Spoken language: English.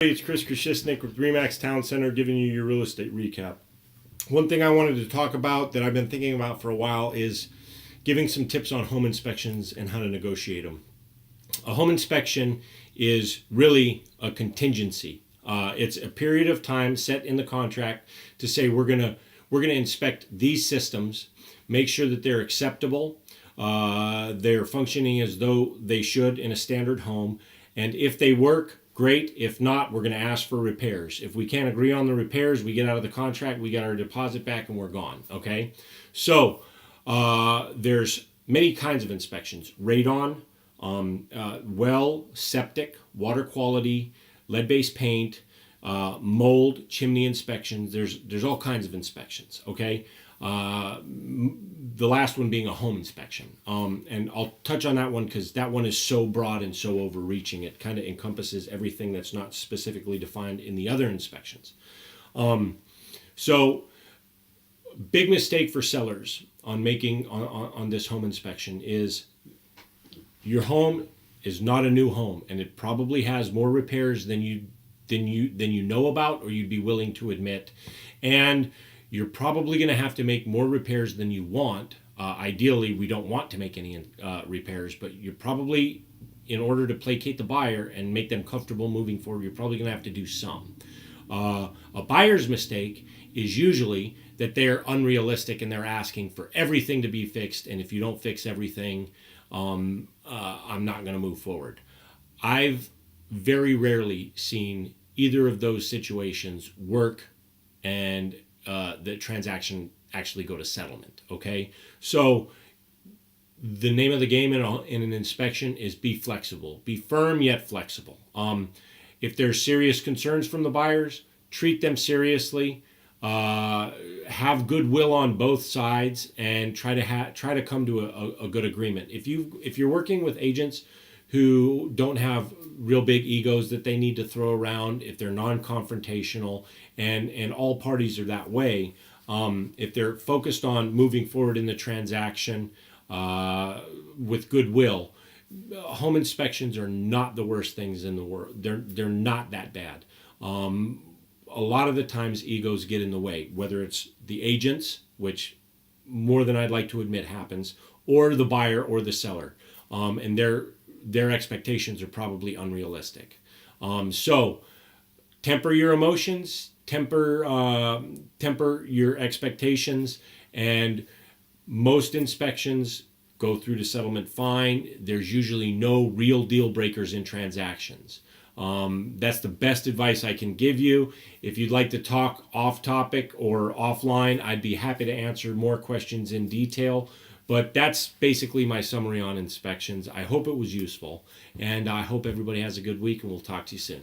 It's Chris Krashisnik with Remax Town Center giving you your real estate recap. One thing I wanted to talk about that I've been thinking about for a while is giving some tips on home inspections and how to negotiate them. A home inspection is really a contingency. It's a period of time set in the contract to say we're gonna inspect these systems, make sure that they're acceptable, they're functioning as though they should in a standard home, and if they work, great. If not, we're going to ask for repairs. If we can't agree on the repairs, we get out of the contract, we get our deposit back, and we're gone. Okay? So there's many kinds of inspections. Radon, well, septic, water quality, lead-based paint, mold, chimney inspections. There's all kinds of inspections. Okay? The last one being a home inspection. And I'll touch on that one because that one is so broad and so overreaching. It kind of encompasses everything that's not specifically defined in the other inspections. So big mistake for sellers on making on this home inspection is your home is not a new home, and it probably has more repairs than you know about or you'd be willing to admit. And you're probably going to have to make more repairs than you want. Ideally, we don't want to make any repairs, but you're probably, in order to placate the buyer and make them comfortable moving forward, you're probably going to have to do some. A buyer's mistake is usually that they're unrealistic and they're asking for everything to be fixed, and if you don't fix everything, I'm not going to move forward. I've very rarely seen either of those situations work and the transaction actually go to settlement. Okay, so the name of the game in an inspection is be flexible, be firm yet flexible. If there's serious concerns from the buyers, treat them seriously. Have goodwill on both sides and try to come to a good agreement. If you're working with agents who don't have real big egos that they need to throw around, if they're non-confrontational and all parties are that way, if they're focused on moving forward in the transaction with goodwill, home inspections are not the worst things in the world. They're not that bad. A lot of the times egos get in the way, whether it's the agents, which more than I'd like to admit happens, or the buyer or the seller. And their expectations are probably unrealistic. So temper your emotions, temper your expectations, and most inspections go through to settlement fine. There's usually no real deal breakers in transactions. That's the best advice I can give you. If you'd like to talk off topic or offline, I'd be happy to answer more questions in detail. But that's basically my summary on inspections. I hope it was useful, and I hope everybody has a good week, and we'll talk to you soon.